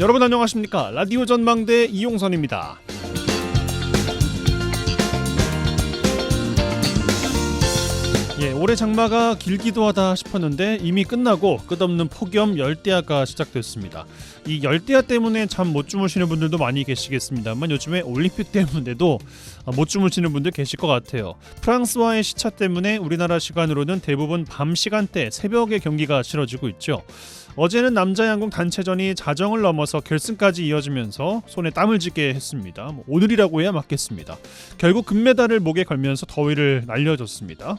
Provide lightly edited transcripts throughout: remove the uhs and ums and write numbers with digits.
여러분 안녕하십니까? 라디오 전망대 이용선입니다. 올해 장마가 길기도 하다 싶었는데 이미 끝나고 끝없는 폭염 열대야가 시작됐습니다. 이 열대야 때문에 잠 못 주무시는 분들도 많이 계시겠습니다만 요즘에 올림픽 때문에도 못 주무시는 분들 계실 것 같아요. 프랑스와의 시차 때문에 우리나라 시간으로는 대부분 밤 시간대 새벽에 경기가 치러지고 있죠. 어제는 남자 양궁 단체전이 자정을 넘어서 결승까지 이어지면서 손에 땀을 쥐게 했습니다. 오늘이라고 해야 맞겠습니다. 결국 금메달을 목에 걸면서 더위를 날려줬습니다.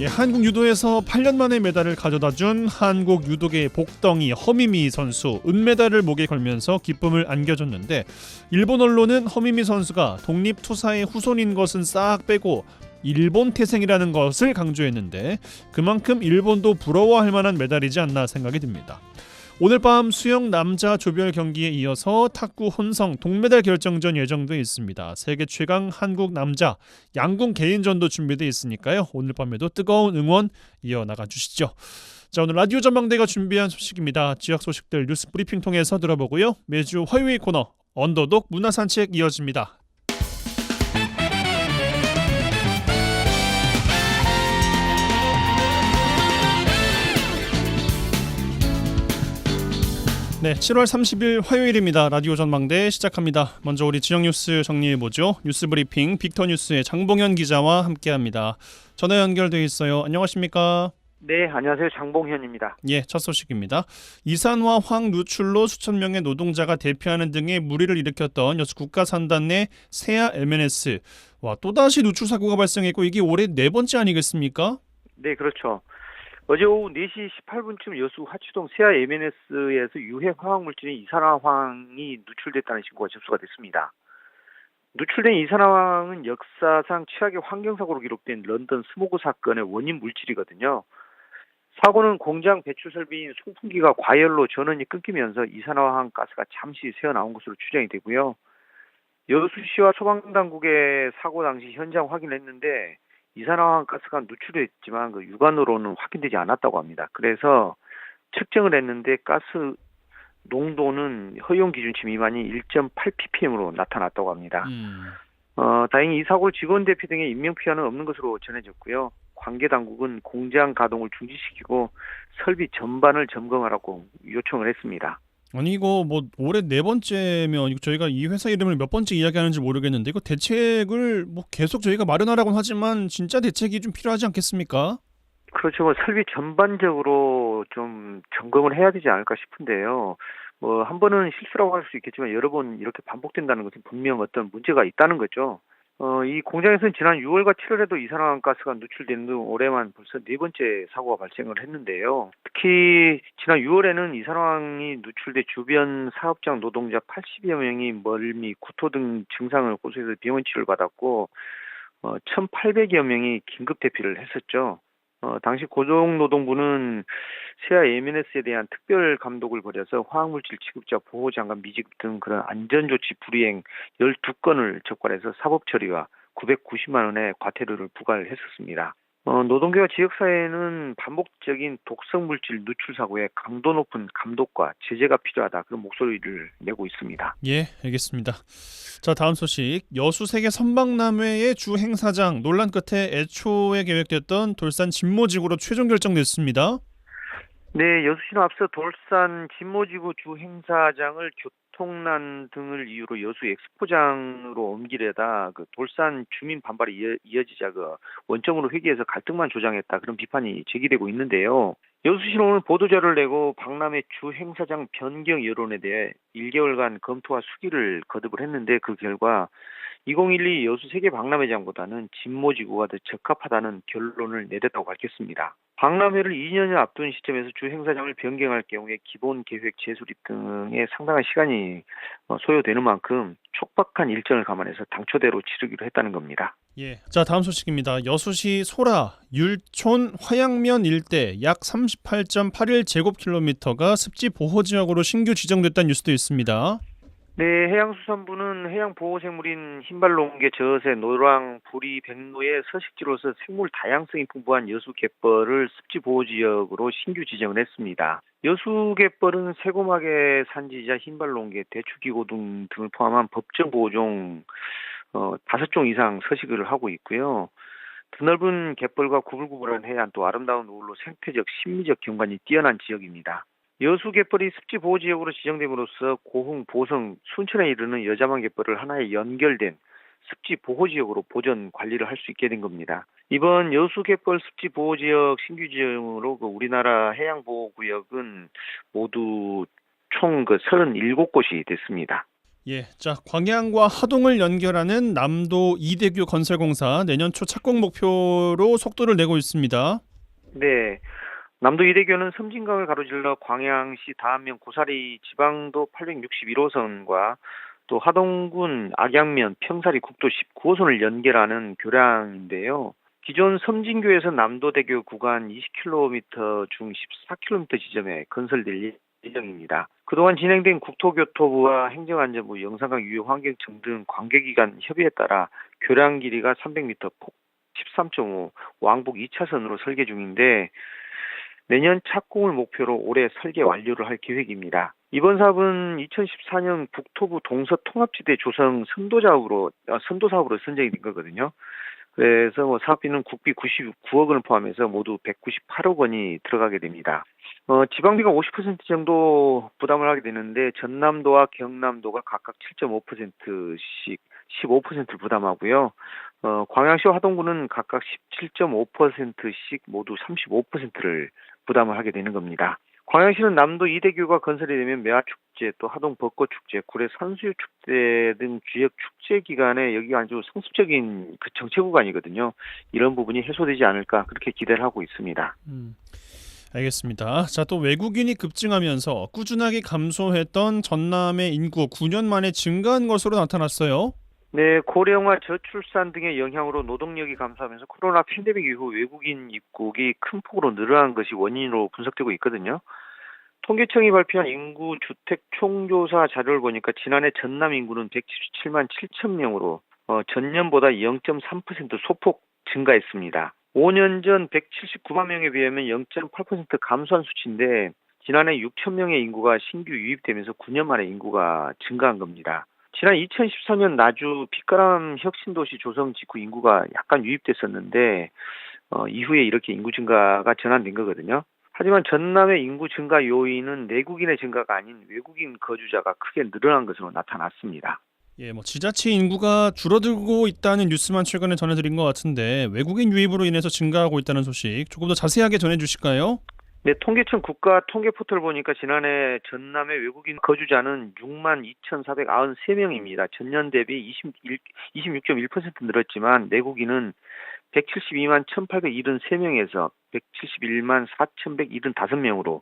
한국 유도에서 8년 만에 메달을 가져다준 한국 유도계의 복덩이 허미미 선수 은메달을 목에 걸면서 기쁨을 안겨줬는데 일본 언론은 허미미 선수가 독립투사의 후손인 것은 싹 빼고 일본 태생이라는 것을 강조했는데 그만큼 일본도 부러워할 만한 메달이지 않나 생각이 듭니다. 오늘 밤 수영 남자 조별 경기에 이어서 탁구 혼성 동메달 결정전 예정돼 있습니다. 세계 최강 한국 남자 양궁 개인전도 준비돼 있으니까요. 오늘 밤에도 뜨거운 응원 이어나가 주시죠. 자, 오늘 라디오 전망대가 준비한 소식입니다. 지역 소식들 뉴스 브리핑 통해서 들어보고요. 매주 화요일 코너 언더독 문화산책 이어집니다. 네, 7월 30일 화요일입니다. 라디오 전망대 시작합니다. 먼저 우리 지역 뉴스 정리해보죠. 뉴스 브리핑 빅터뉴스의 장봉현 기자와 함께합니다. 전화 연결돼 있어요. 안녕하십니까? 네, 안녕하세요. 장봉현입니다. 첫 소식입니다. 이산화 황 누출로 수천 명의 노동자가 대피하는 등의 물의를 일으켰던 여수 국가산단 내 세아 MNS. 또다시 누출 사고가 발생했고 이게 올해 네 번째 아니겠습니까? 네, 그렇죠. 어제 오후 4시 18분쯤 여수 화취동 세아 MNS에서 유해 화학물질인 이산화황이 누출됐다는 신고가 접수가 됐습니다. 누출된 이산화황은 역사상 최악의 환경사고로 기록된 런던 스모그 사건의 원인 물질이거든요. 사고는 공장 배출 설비인 송풍기가 과열로 전원이 끊기면서 이산화황 가스가 잠시 새어나온 것으로 추정이 되고요. 여수시와 소방당국의 사고 당시 현장 확인했는데 이산화황 가스가 누출됐지만 그 육안으로는 확인되지 않았다고 합니다. 그래서 측정을 했는데 가스 농도는 허용 기준치 미만이 1.8ppm으로 나타났다고 합니다. 다행히 이 사고를 직원 대피 등의 인명피해는 없는 것으로 전해졌고요. 관계 당국은 공장 가동을 중지시키고 설비 전반을 점검하라고 요청을 했습니다. 아니 이거 올해 네 번째면 저희가 이 회사 이름을 몇 번째 이야기하는지 모르겠는데 이거 대책을 계속 저희가 마련하라고는 하지만 진짜 대책이 좀 필요하지 않겠습니까? 그렇죠. 설비 전반적으로 좀 점검을 해야 되지 않을까 싶은데요. 한 번은 실수라고 할 수 있겠지만 여러 번 이렇게 반복된다는 것은 분명 어떤 문제가 있다는 거죠. 이 공장에서는 지난 6월과 7월에도 이산화황 가스가 누출된 등 올해만 벌써 네 번째 사고가 발생을 했는데요. 특히 지난 6월에는 이산화황이 누출돼 주변 사업장 노동자 80여 명이 멀미, 구토 등 증상을 호소해서 병원 치료를 받았고 1,800여 명이 긴급 대피를 했었죠. 당시 고용노동부는 세아 MNS에 대한 특별 감독을 벌여서 화학물질 취급자 보호장관 미지급 등 그런 안전조치 불이행 12건을 적발해서 사법 처리와 990만 원의 과태료를 부과를 했었습니다. 노동계와 지역사회는 반복적인 독성물질 누출 사고에 강도 높은 감독과 제재가 필요하다 그런 목소리를 내고 있습니다. 알겠습니다. 자, 다음 소식. 여수 세계 선박람회의 주 행사장 논란 끝에 애초에 계획됐던 돌산 진모지구로 최종 결정됐습니다. 네, 여수시는 앞서 돌산 진모지구 주 행사장을 교통난 등을 이유로 여수 엑스포장으로 옮기려다 돌산 주민 반발이 이어지자 원점으로 회귀해서 갈등만 조장했다 그런 비판이 제기되고 있는데요. 여수시는 오늘 보도자료를 내고 박람회 주 행사장 변경 여론에 대해 1개월간 검토와 수기를 거듭을 했는데 그 결과 2012 여수 세계 박람회장보다는 진모지구가 더 적합하다는 결론을 내렸다고 밝혔습니다. 박람회를 2년여 앞둔 시점에서 주 행사장을 변경할 경우에 기본 계획 재수립 등에 상당한 시간이 소요되는 만큼 촉박한 일정을 감안해서 당초대로 치르기로 했다는 겁니다. 자, 다음 소식입니다. 여수시 소라, 율촌, 화양면 일대 약 38.81제곱킬로미터가 습지 보호지역으로 신규 지정됐다는 뉴스도 있습니다. 네, 해양수산부는 해양보호생물인 흰발롱개, 저새, 노랑, 부리, 백로의 서식지로서 생물 다양성이 풍부한 여수갯벌을 습지보호지역으로 신규 지정을 했습니다. 여수갯벌은 세고막의 산지이자 흰발롱개, 대추기고등 등을 포함한 법정 보호종 5종 이상 서식을 하고 있고요. 드넓은 갯벌과 구불구불한 해안, 또 아름다운 노을로 생태적, 심리적 경관이 뛰어난 지역입니다. 여수갯벌이 습지보호지역으로 지정됨으로써 고흥, 보성, 순천에 이르는 여자만 갯벌을 하나의 연결된 습지보호지역으로 보전 관리를 할 수 있게 된 겁니다. 이번 여수갯벌 습지보호지역 신규 지정으로 우리나라 해양보호구역은 모두 총 37곳이 됐습니다. 예, 자 광양과 하동을 연결하는 남도 이대교 건설공사 내년 초 착공 목표로 속도를 내고 있습니다. 네. 남도 이대교는 섬진강을 가로질러 광양시 다한면 고사리 지방도 861호선과 또 하동군 악양면 평사리 국도 19호선을 연결하는 교량인데요. 기존 섬진교에서 남도대교 구간 20km 중 14km 지점에 건설될 예정입니다. 그동안 진행된 국토교토부와 행정안전부, 영산강 유해환경청 등 관계기관 협의에 따라 교량 길이가 300m, 폭 13.5, 왕복 2차선으로 설계 중인데 내년 착공을 목표로 올해 설계 완료를 할 계획입니다. 이번 사업은 2014년 국토부 동서통합지대 조성 선도 사업으로 선정이 된 거거든요. 그래서 사업비는 국비 99억 원을 포함해서 모두 198억 원이 들어가게 됩니다. 지방비가 50% 정도 부담을 하게 되는데 전남도와 경남도가 각각 7.5%씩 15%를 부담하고요. 광양시와 하동구는 각각 17.5%씩 모두 35%를 부담을 하게 되는 겁니다. 광양시는 남도 이대교가 건설이 되면 매화축제, 또 하동 벚꽃축제, 구례 산수유축제 등 주역 축제 기간에 여기가 아주 성수적인 그 정체 구간이거든요. 이런 부분이 해소되지 않을까 그렇게 기대를 하고 있습니다. 알겠습니다. 자, 또 외국인이 급증하면서 꾸준하게 감소했던 전남의 인구 9년 만에 증가한 것으로 나타났어요. 네, 고령화, 저출산 등의 영향으로 노동력이 감소하면서 코로나 팬데믹 이후 외국인 입국이 큰 폭으로 늘어난 것이 원인으로 분석되고 있거든요. 통계청이 발표한 인구 주택 총조사 자료를 보니까 지난해 전남 인구는 177만 7천 명으로 전년보다 0.3% 소폭 증가했습니다. 5년 전 179만 명에 비하면 0.8% 감소한 수치인데 지난해 6천 명의 인구가 신규 유입되면서 9년 만에 인구가 증가한 겁니다. 지난 2014년 나주 빛가람 혁신도시 조성 직후 인구가 약간 유입됐었는데 이후에 이렇게 인구 증가가 전환된 거거든요. 하지만 전남의 인구 증가 요인은 내국인의 증가가 아닌 외국인 거주자가 크게 늘어난 것으로 나타났습니다. 예, 지자체 인구가 줄어들고 있다는 뉴스만 최근에 전해드린 것 같은데 외국인 유입으로 인해서 증가하고 있다는 소식 조금 더 자세하게 전해주실까요? 네, 통계청 국가 통계 포털 보니까 지난해 전남의 외국인 거주자는 6만 2,493명입니다. 전년 대비 26.1% 늘었지만 내국인은 172만 1,873명에서 171만 4,175명으로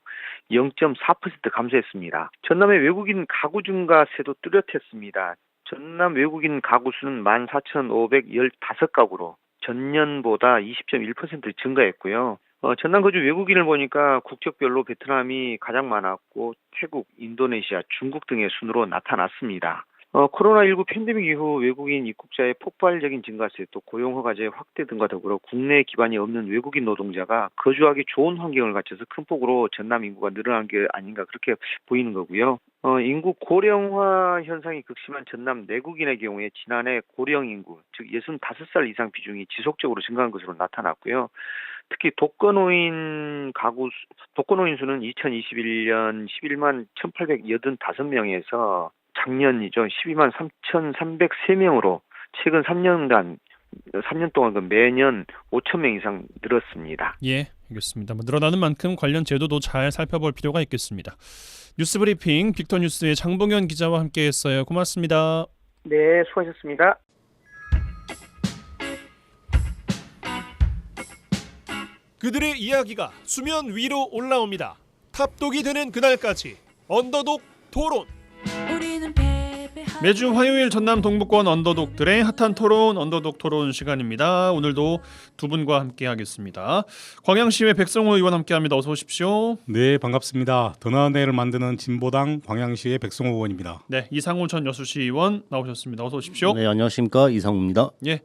0.4% 감소했습니다. 전남의 외국인 가구 증가세도 뚜렷했습니다. 전남 외국인 가구 수는 14,515가구로 전년보다 20.1% 증가했고요. 전남 거주 외국인을 보니까 국적별로 베트남이 가장 많았고 태국, 인도네시아, 중국 등의 순으로 나타났습니다. 코로나19 팬데믹 이후 외국인 입국자의 폭발적인 증가세, 또 고용허가제 확대 등과 더불어 국내 기반이 없는 외국인 노동자가 거주하기 좋은 환경을 갖춰서 큰 폭으로 전남 인구가 늘어난 게 아닌가 그렇게 보이는 거고요. 인구 고령화 현상이 극심한 전남 내국인의 경우에 지난해 고령 인구, 즉 65살 이상 비중이 지속적으로 증가한 것으로 나타났고요. 특히 독거노인 수는 2021년 11만 1,885명에서 작년이죠. 12만 3,303명으로 최근 3년 동안 매년 5천 명 이상 늘었습니다. 예, 알겠습니다. 늘어나는 만큼 관련 제도도 잘 살펴볼 필요가 있겠습니다. 뉴스브리핑 빅터뉴스의 장봉현 기자와 함께했어요. 고맙습니다. 네, 수고하셨습니다. 그들의 이야기가 수면 위로 올라옵니다. 탑독이 되는 그날까지 언더독 토론. 우리는 패배하 매주 화요일 전남 동부권 언더독들의 핫한 토론 언더독 토론 시간입니다. 오늘도 두 분과 함께하겠습니다. 광양시의 백성호 의원 함께합니다. 어서 오십시오. 네, 반갑습니다. 더 나은 내일을 만드는 진보당 광양시의 백성호 의원입니다. 네, 이상훈 전 여수시 의원 나오셨습니다. 어서 오십시오. 네, 안녕하십니까, 이상우입니다. 예,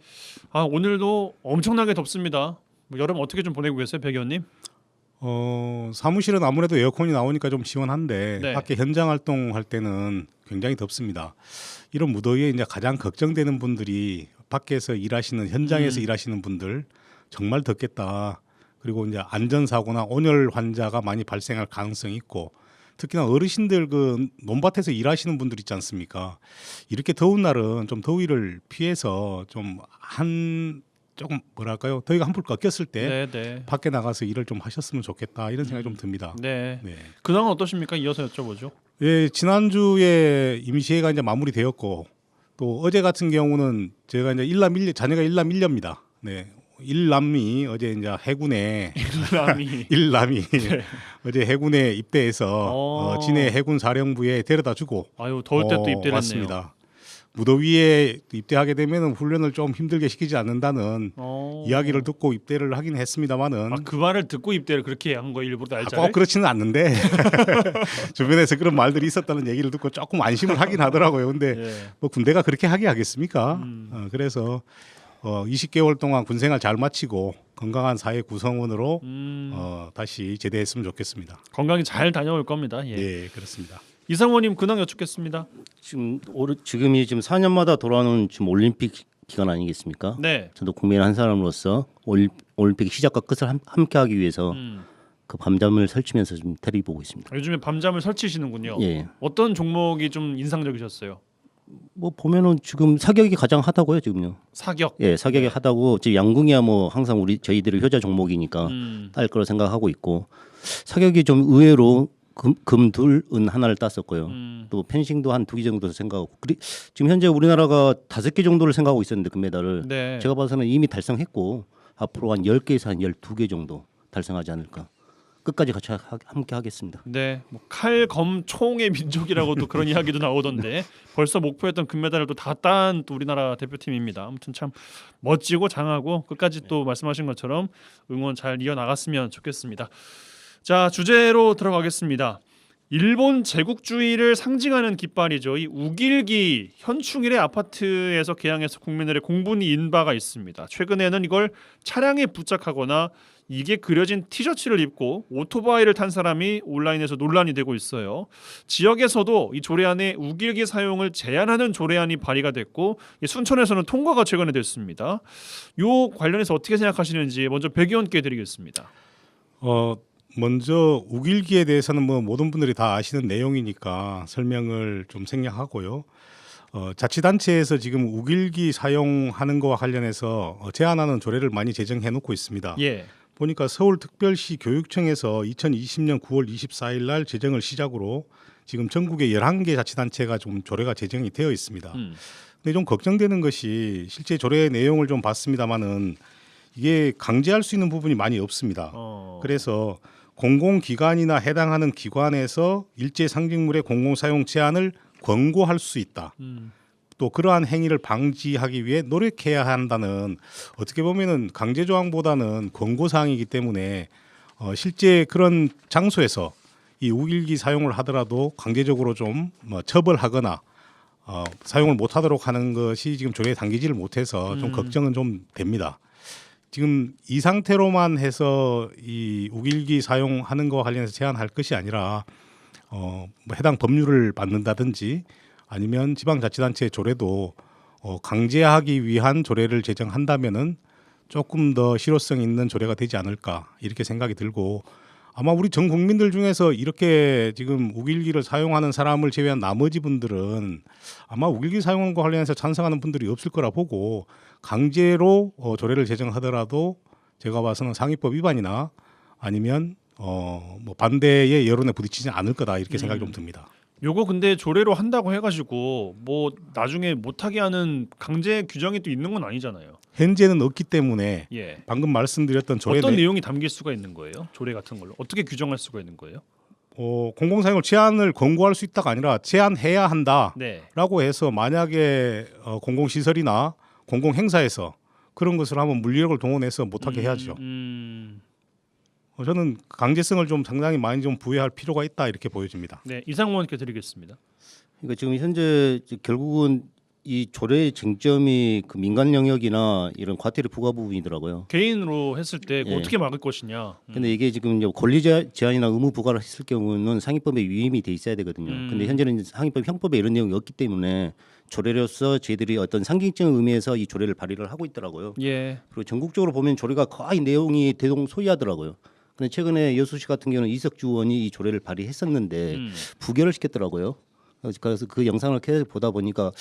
오늘도 엄청나게 덥습니다. 여름 어떻게 좀 보내고 계세요, 백 의원님? 사무실은 아무래도 에어컨이 나오니까 좀 시원한데 네. 밖에 현장 활동할 때는 굉장히 덥습니다. 이런 무더위에 이제 가장 걱정되는 분들이 밖에서 일하시는 현장에서 일하시는 분들 정말 덥겠다. 그리고 이제 안전사고나 온열 환자가 많이 발생할 가능성이 있고 특히나 어르신들 그 논밭에서 일하시는 분들 있지 않습니까? 이렇게 더운 날은 좀 더위를 피해서 조금 뭐랄까요? 더위가 한풀 꺾였을 때 네. 밖에 나가서 일을 좀 하셨으면 좋겠다 이런 생각이 좀 듭니다. 네. 네. 근황은 어떠십니까? 이어서 여쭤보죠. 예, 지난주에 임시회가 이제 마무리되었고 또 어제 같은 경우는 제가 이제 자녀가 일남 1녀입니다. 네. 일남이 어제 이제 해군에 일남이 네. 어제 해군에 입대해서 진해 해군 사령부에 데려다 주고 아유, 더울 때 또 입대를 왔습니다. 했네요. 무더위에 입대하게 되면 훈련을 좀 힘들게 시키지 않는다는 이야기를 듣고 입대를 하긴 했습니다만은 그 말을 듣고 입대를 그렇게 한 거 일부러 날짜를? 꼭 그렇지는 않는데 주변에서 그런 말들이 있었다는 얘기를 듣고 조금 안심을 하긴 하더라고요. 근데 예. 뭐 군대가 그렇게 하게 하겠습니까? 그래서 20개월 동안 군생활 잘 마치고 건강한 사회 구성원으로 다시 제대했으면 좋겠습니다. 건강히 잘 다녀올 겁니다. 예. 예, 그렇습니다. 이상원님 근황 여쭙겠습니다. 지금이 지금 4년마다 돌아오는 지금 올림픽 기간 아니겠습니까? 네. 저도 국민의 한 사람으로서 올림픽 시작과 끝을 함께하기 위해서 그 밤잠을 설치면서 좀 테레비 보고 있습니다. 요즘에 밤잠을 설치시는군요. 예. 어떤 종목이 좀 인상적이셨어요? 뭐 보면은 지금 사격이 가장 핫하고요, 지금요. 사격. 예, 사격이 핫하고 지금 양궁이야 뭐 항상 저희들의 효자 종목이니까 딸 거라 생각하고 있고 사격이 좀 의외로 금 둘, 은 하나를 땄었고요. 또 펜싱도 한 2개 정도 생각하고 지금 현재 우리나라가 5개 정도를 생각하고 있었는데 금메달을 네. 제가 봐서는 이미 달성했고 앞으로 한 10개에서 한 12개 정도 달성하지 않을까. 끝까지 같이 함께 하겠습니다. 네, 뭐 칼, 검, 총의 민족이라고도 그런 이야기도 나오던데 벌써 목표했던 금메달을 또 다 딴 또 우리나라 대표팀입니다. 아무튼 참 멋지고 장하고 끝까지 또 말씀하신 것처럼 응원 잘 이어나갔으면 좋겠습니다. 자, 주제로 들어가겠습니다. 일본 제국주의를 상징하는 깃발이죠. 이 우길기 현충일의 아파트에서 개항해서 국민들의 공분이 인 바가 있습니다. 최근에는 이걸 차량에 부착하거나 이게 그려진 티셔츠를 입고 오토바이를 탄 사람이 온라인에서 논란이 되고 있어요. 지역에서도 이 조례안에 우길기 사용을 제한하는 조례안이 발의가 됐고 순천에서는 통과가 최근에 됐습니다. 요 관련해서 어떻게 생각하시는지 먼저 백 의원께 드리겠습니다. 먼저 우길기에 대해서는 뭐 모든 분들이 다 아시는 내용이니까 설명을 좀 생략하고요. 자치단체에서 지금 우길기 사용하는 거와 관련해서 제한하는 조례를 많이 제정해 놓고 있습니다. 예. 보니까 서울특별시 교육청에서 2020년 9월 24일 날 제정을 시작으로 지금 전국의 11개 자치단체가 좀 조례가 제정이 되어 있습니다. 근데 좀 걱정되는 것이 실제 조례 내용을 좀 봤습니다마는 이게 강제할 수 있는 부분이 많이 없습니다. 그래서 공공기관이나 해당하는 기관에서 일제 상징물의 공공사용 제한을 권고할 수 있다. 또 그러한 행위를 방지하기 위해 노력해야 한다는 어떻게 보면은 강제조항보다는 권고사항이기 때문에 실제 그런 장소에서 이 우길기 사용을 하더라도 강제적으로 좀 처벌하거나 사용을 못하도록 하는 것이 지금 조례에 담기지를 못해서 좀 걱정은 좀 됩니다. 지금 이 상태로만 해서 이 우길기 사용하는 것과 관련해서 제한할 것이 아니라 뭐 해당 법률을 만든다든지 아니면 지방자치단체 조례도 강제하기 위한 조례를 제정한다면은 조금 더 실효성 있는 조례가 되지 않을까 이렇게 생각이 들고 아마 우리 전 국민들 중에서 이렇게 지금 우길기를 사용하는 사람을 제외한 나머지 분들은 아마 우길기 사용과 관련해서 찬성하는 분들이 없을 거라 보고 강제로 조례를 제정하더라도 제가 봐서는 상위법 위반이나 아니면 뭐 반대의 여론에 부딪히지 않을 거다 이렇게 생각이 좀 듭니다. 요거 근데 조례로 한다고 해가지고 뭐 나중에 못하게 하는 강제 규정이 또 있는 건 아니잖아요. 현재는 없기 때문에 예. 방금 말씀드렸던 조례 어떤 내용이 담길 수가 있는 거예요? 조례 같은 걸로 어떻게 규정할 수가 있는 거예요? 공공사용을 제한을 권고할 수 있다가 아니라 제한해야 한다라고 네. 해서 만약에 공공시설이나 공공행사에서 그런 것을 하면 물리력을 동원해서 못하게 해야죠. 저는 강제성을 좀 상당히 많이 좀 부여할 필요가 있다 이렇게 보여집니다. 네, 이상무 의원께 드리겠습니다. 그러니까 지금 현재 결국은 이 조례의 쟁점이 그 민간 영역이나 이런 과태료 부과 부분이더라고요. 개인으로 했을 때 예. 어떻게 막을 것이냐. 근데 이게 지금 이제 권리 제한이나 의무 부과를 했을 경우는 상위법에 위임이 돼 있어야 되거든요. 근데 현재는 이제 상위법 형법에 이런 내용이 없기 때문에 조례로서 저희들이 어떤 상징적인 의미에서 이 조례를 발의를 하고 있더라고요. 예. 그리고 전국적으로 보면 조례가 거의 내용이 대동소이하더라고요. 근데 최근에 여수시 같은 경우는 이석주 의원이 이 조례를 발의했었는데 부결을 시켰더라고요. 그래서 그 영상을 계속 보다 보니까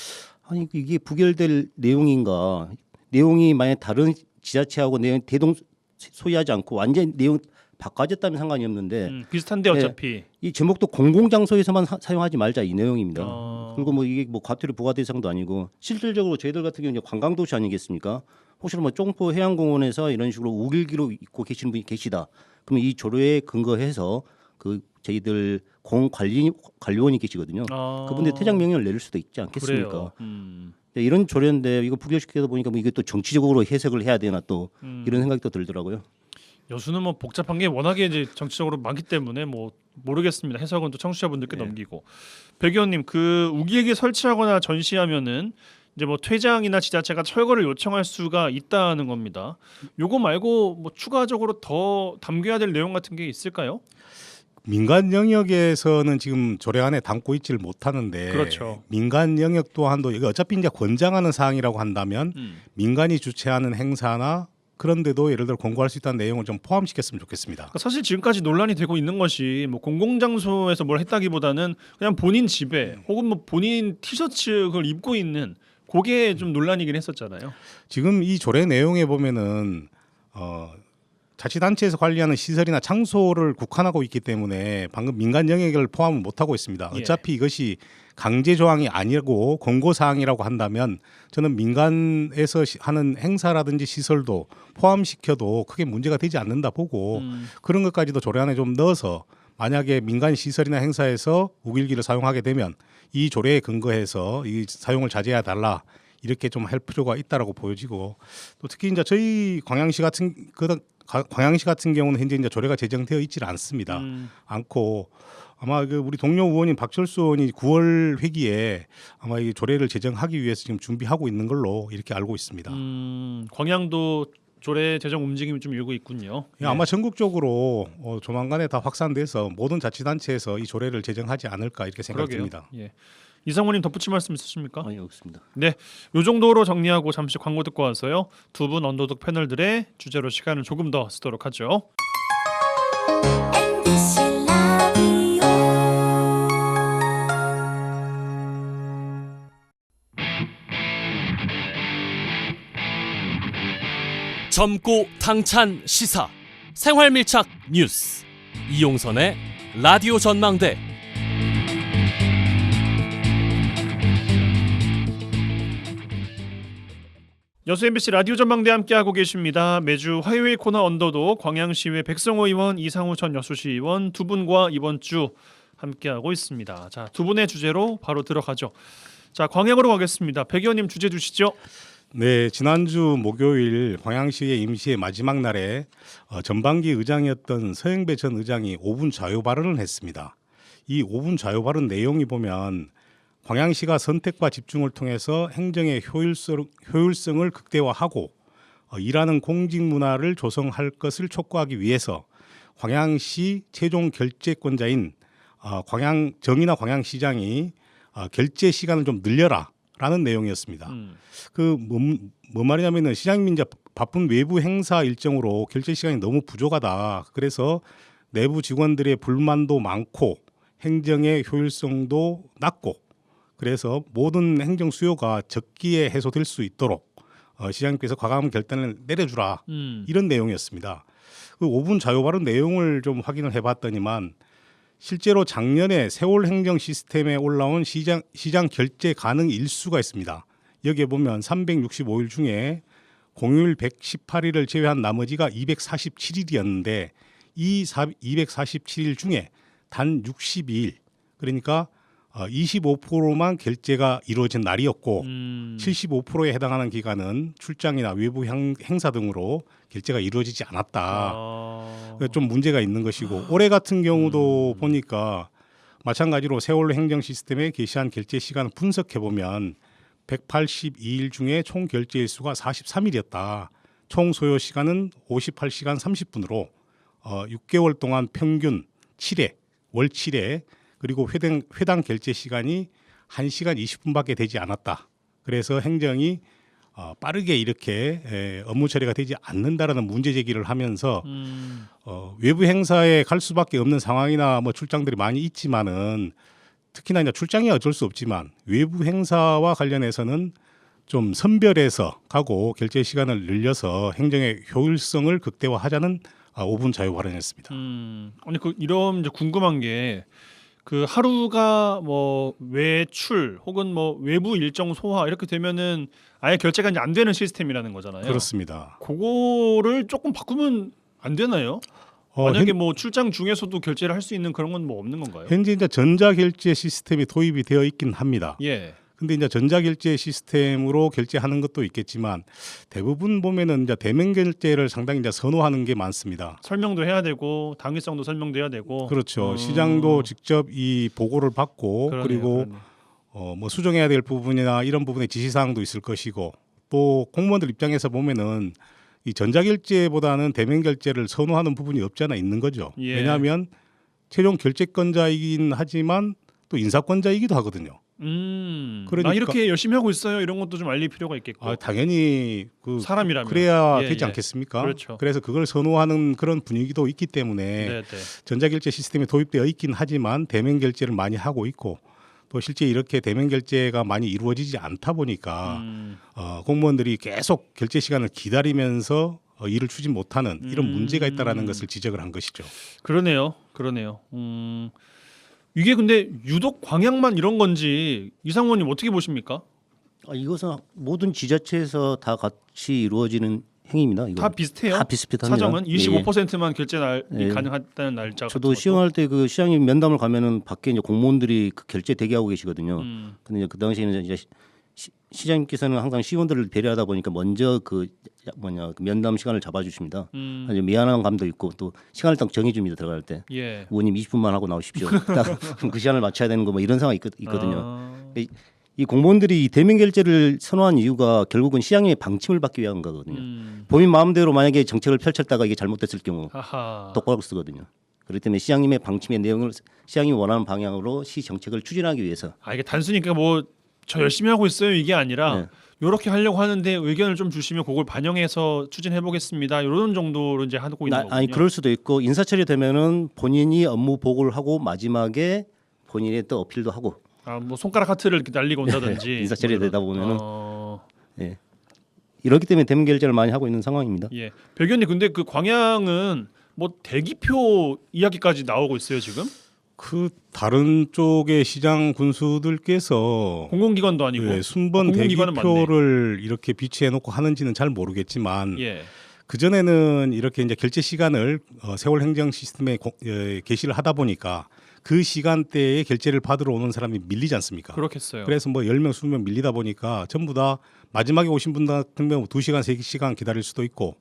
아니 이게 부결될 내용인가? 내용이 만약 다른 지자체하고 내용 대동소이하지 않고 완전 내용 바꿔졌다면 상관이 없는데 비슷한데 어차피 이 제목도 공공장소에서만 사용하지 말자 이 내용입니다. 어. 그리고 뭐 이게 뭐 과태료 부과 대상도 아니고 실질적으로 저희들 같은 경우는 관광도시 아니겠습니까? 혹시나 뭐 쫑포 해양공원에서 이런 식으로 우길기로 있고 계시는 분이 계시다. 그러면 이 조례에 근거해서 그 저희들 공관리원이 계시거든요. 그분들 퇴장 명령을 내릴 수도 있지 않겠습니까? 이런 조례인데 이거 부결시키다 보니까 뭐 이게 또 정치적으로 해석을 해야 되나 또 이런 생각이 또 들더라고요. 여수는 뭐 복잡한 게 워낙에 이제 정치적으로 많기 때문에 뭐 모르겠습니다. 해석은 또 청취자분들께 넘기고. 백 의원님 그 우기에게 설치하거나 전시하면은 이제 뭐 퇴장이나 지자체가 철거를 요청할 수가 있다는 겁니다. 요거 말고 뭐 추가적으로 더 담겨야 될 내용 같은 게 있을까요? 민간 영역에서는 지금 조례 안에 담고 있지를 못하는데 그렇죠. 민간 영역 또한도 이거 어차피 이제 권장하는 사항이라고 한다면 민간이 주최하는 행사나 그런데도 예를 들어 권고할 수 있다는 내용을 좀 포함시켰으면 좋겠습니다. 그러니까 사실 지금까지 논란이 되고 있는 것이 뭐 공공장소에서 뭘 했다기보다는 그냥 본인 집에 혹은 뭐 본인 티셔츠 그걸 입고 있는 그게 좀 논란이긴 했었잖아요. 지금 이 조례 내용에 보면은 자치단체에서 관리하는 시설이나 장소를 국한하고 있기 때문에 방금 민간 영역을 포함을 못하고 있습니다. 예. 어차피 이것이 강제 조항이 아니고 권고 사항이라고 한다면 저는 민간에서 하는 행사라든지 시설도 포함시켜도 크게 문제가 되지 않는다 보고 그런 것까지도 조례 안에 좀 넣어서 만약에 민간 시설이나 행사에서 우길기를 사용하게 되면 이 조례에 근거해서 이 사용을 자제해 달라 이렇게 좀 할 필요가 있다라고 보여지고 또 특히 이제 저희 광양시 같은 경우는 현재 이제 조례가 제정되어 있지는 않습니다. 않고 아마 그 우리 동료 의원인 박철수 의원이 9월 회기에 아마 이 조례를 제정하기 위해서 지금 준비하고 있는 걸로 이렇게 알고 있습니다. 광양도 조례 제정 움직임이 좀 일고 있군요. 예, 아마 전국적으로 조만간에 다 확산돼서 모든 자치단체에서 이 조례를 제정하지 않을까 이렇게 생각됩니다. 예. 이상호님 덧붙일 말씀 있으십니까? 아니 없습니다. 네, 요 정도로 정리하고 잠시 광고 듣고 와서요. 두 분 언더독 패널들의 주제로 시간을 조금 더 쓰도록 하죠. MBC 라디오 젊고 당찬 시사 생활밀착 뉴스 이용선의 라디오 전망대. 여수 MBC 라디오 전망대 함께하고 계십니다. 매주 화요일 코너 언더도 광양시의회 백성호 의원, 이상우 전 여수시 의원 두 분과 이번 주 함께하고 있습니다. 자, 두 분의 주제로 바로 들어가죠. 자, 광양으로 가겠습니다. 백 의원님 주제 주시죠. 네, 지난주 목요일 광양시의 임시의 마지막 날에 전반기 의장이었던 서영배 전 의장이 5분 자유 발언을 했습니다. 이 5분 자유 발언 내용이 보면 광양시가 선택과 집중을 통해서 행정의 효율성을 극대화하고 일하는 공직 문화를 조성할 것을 촉구하기 위해서 광양시 최종 결재권자인 광양정이나 광양시장이 결재 시간을 좀 늘려라라는 내용이었습니다. 뭐 말이냐면은 시장님이 이제 바쁜 외부 행사 일정으로 결재 시간이 너무 부족하다. 그래서 내부 직원들의 불만도 많고 행정의 효율성도 낮고 그래서 모든 행정 수요가 적기에 해소될 수 있도록 시장님께서 과감 결단을 내려주라 이런 내용이었습니다. 그 5분 자유 발언 내용을 좀 확인을 해봤더니만 실제로 작년에 세월 행정 시스템에 올라온 시장 결재 가능 일수가 있습니다. 여기에 보면 365일 중에 공휴일 118일을 제외한 나머지가 247일이었는데 이 247일 중에 단 62일 그러니까 25%만 결제가 이루어진 날이었고 75%에 해당하는 기간은 출장이나 외부 행사 등으로 결제가 이루어지지 않았다. 좀 문제가 있는 것이고 올해 같은 경우도 보니까 마찬가지로 세월호 행정 시스템에 게시한 결제 시간을 분석해 보면 182일 중에 총 결제일 수가 43일이었다. 총 소요 시간은 58시간 30분으로 6개월 동안 평균 7회, 월 7회 그리고 회당 결제 시간이 1시간 20분밖에 되지 않았다. 그래서 행정이 빠르게 이렇게 업무 처리가 되지 않는다라는 문제 제기를 하면서 외부 행사에 갈 수밖에 없는 상황이나 뭐 출장들이 많이 있지만은 특히나 이제 출장이 어쩔 수 없지만 외부 행사와 관련해서는 좀 선별해서 가고 결제 시간을 늘려서 행정의 효율성을 극대화하자는 5분 자유 발언이었습니다. 아니 이런 이제 궁금한 게 그 하루가 뭐 외출 혹은 뭐 외부 일정 소화 이렇게 되면은 아예 결제가 이제 안 되는 시스템이라는 거잖아요. 그렇습니다. 그거를 조금 바꾸면 안 되나요? 만약에 뭐 출장 중에서도 결제를 할 수 있는 그런 건 뭐 없는 건가요? 현재 이제 전자결제 시스템이 도입이 되어 있긴 합니다. 예. 근데 이제 전자결제 시스템으로 결제하는 것도 있겠지만 대부분 보면은 이제 대면 결제를 상당히 이제 선호하는 게 많습니다. 설명도 해야 되고 당위성도 설명도 해야 되고. 그렇죠. 시장도 직접 이 보고를 받고 그러네요, 그리고 그러네요. 뭐 수정해야 될 부분이나 이런 부분에 지시사항도 있을 것이고 또 공무원들 입장에서 보면은 이 전자결제보다는 대면 결제를 선호하는 부분이 없지 않아 있는 거죠. 예. 왜냐하면 최종 결제권자이긴 하지만 또 인사권자이기도 하거든요. 나 이렇게 열심히 하고 있어요. 이런 것도 좀 알릴 필요가 있겠고. 당연히 그 사람이라면 그래야 예, 되지 예. 않겠습니까? 그렇죠. 그래서 그걸 선호하는 그런 분위기도 있기 때문에 네. 전자결제 시스템이 도입되어 있긴 하지만 대면 결제를 많이 하고 있고 또 실제 이렇게 대면 결제가 많이 이루어지지 않다 보니까 공무원들이 계속 결제 시간을 기다리면서 일을 추진 못하는 이런 문제가 있다라는 것을 지적을 한 것이죠. 그러네요. 이게 근데 유독 광양만 이런 건지 이상원님 어떻게 보십니까? 이것은 모든 지자체에서 다 같이 이루어지는 행위입니다. 이거 다 비슷해요. 다 비슷합니다. 사정은 예. 25%만 결제 날이 예. 가능하다는 날짜. 저도 시험할 때 그 시장님 면담을 가면은 밖에 이제 공무원들이 그 결제 대기하고 계시거든요. 근데 이제 그 당시에는 이제 시장님께서는 항상 시의원들을 배려하다 보니까 먼저 그 면담 시간을 잡아주십니다. 아주 미안한 감도 있고 또 시간을 딱 정해줍니다. 들어갈 때 예. 의원님 20분만 하고 나오십시오. 딱 그 시간을 맞춰야 되는 거 뭐 이런 상황이 있거든요. 이 공무원들이 이 대면 결제를 선호한 이유가 결국은 시장님의 방침을 받기 위한 거거든요. 본인 마음대로 만약에 정책을 펼쳤다가 이게 잘못됐을 경우 아하. 똑바로 쓰거든요. 그렇기 때문에 시장님의 방침의 내용을 시장이 원하는 방향으로 시 정책을 추진하기 위해서. 이게 단순히 그러니까 뭐 저 열심히 하고 있어요 이게 아니라 이렇게 하려고 하는데 의견을 좀 주시면 그걸 반영해서 추진해 보겠습니다. 이런 정도로 이제 하고 있는 거군요. 아니 그럴 수도 있고 인사처리 되면은 본인이 업무 보고를 하고 마지막에 본인의 또 어필도 하고. 뭐 손가락 하트를 이렇게 날리고 온다든지. 인사처리 되다 보면은. 예. 이렇기 때문에 대면 결제를 많이 하고 있는 상황입니다. 예. 백의원님 근데 그 광양은 뭐 대기표 이야기까지 나오고 있어요 지금? 그 다른 쪽의 시장 군수들께서 공공기관도 아니고. 순번 공공기관은 대기표를 이렇게 비치해 놓고 하는지는 잘 모르겠지만 예. 그 전에는 이렇게 이제 결제 시간을 세월 행정 시스템에 게시를 하다 보니까 그 시간대에 결제를 받으러 오는 사람이 밀리지 않습니까? 그렇겠어요. 그래서 뭐 10명, 20명 밀리다 보니까 전부 다 마지막에 오신 분 같은 경우 2시간, 3시간 기다릴 수도 있고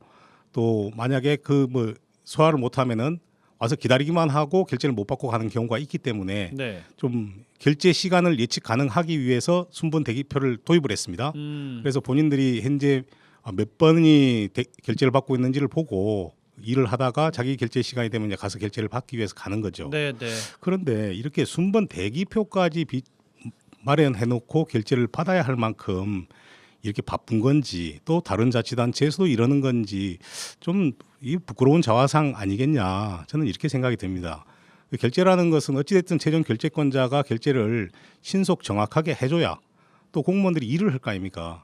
또 만약에 그 뭐 소화를 못 하면은 와서 기다리기만 하고 결제를 못 받고 가는 경우가 있기 때문에 네. 좀 결제 시간을 예측 가능하기 위해서 순번 대기표를 도입을 했습니다. 그래서 본인들이 현재 몇 번이 결제를 받고 있는지를 보고 일을 하다가 자기 결제 시간이 되면 이제 가서 결제를 받기 위해서 가는 거죠. 네. 그런데 이렇게 순번 대기표까지 마련해 놓고 결제를 받아야 할 만큼 이렇게 바쁜 건지 또 다른 자치단체에서도 이러는 건지 좀 이 부끄러운 자화상 아니겠냐 저는 이렇게 생각이 듭니다. 결제라는 것은 어찌됐든 최종 결제권자가 결제를 신속 정확하게 해줘야 또 공무원들이 일을 할 거 아닙니까?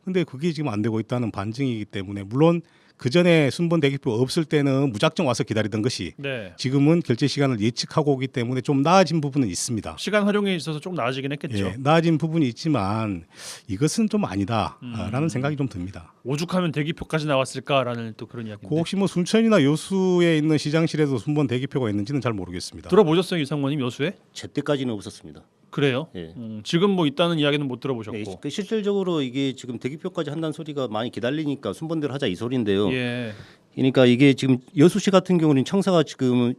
근데 그게 지금 안 되고 있다는 반증이기 때문에 물론 그 전에 순번 대기표 없을 때는 무작정 와서 기다리던 것이 네. 지금은 결제 시간을 예측하고 오기 때문에 좀 나아진 부분은 있습니다. 시간 활용에 있어서 좀 나아지긴 했겠죠. 예, 나아진 부분이 있지만 이것은 좀 아니다라는 생각이 좀 듭니다. 오죽하면 대기표까지 나왔을까라는 또 그런 이야기인데. 그 혹시 뭐 순천이나 여수에 있는 시장실에도 순번 대기표가 있는지는 잘 모르겠습니다. 들어보셨어요, 이상원님 여수에? 제 때까지는 없었습니다. 그래요? 예. 지금 뭐 있다는 이야기는 못 들어보셨고. 네, 그 실질적으로 이게 지금 대기표까지 한다는 소리가 많이 기다리니까 순번대로 하자 이 소리인데요. 예. 그러니까 이게 지금 여수시 같은 경우는 청사가 지금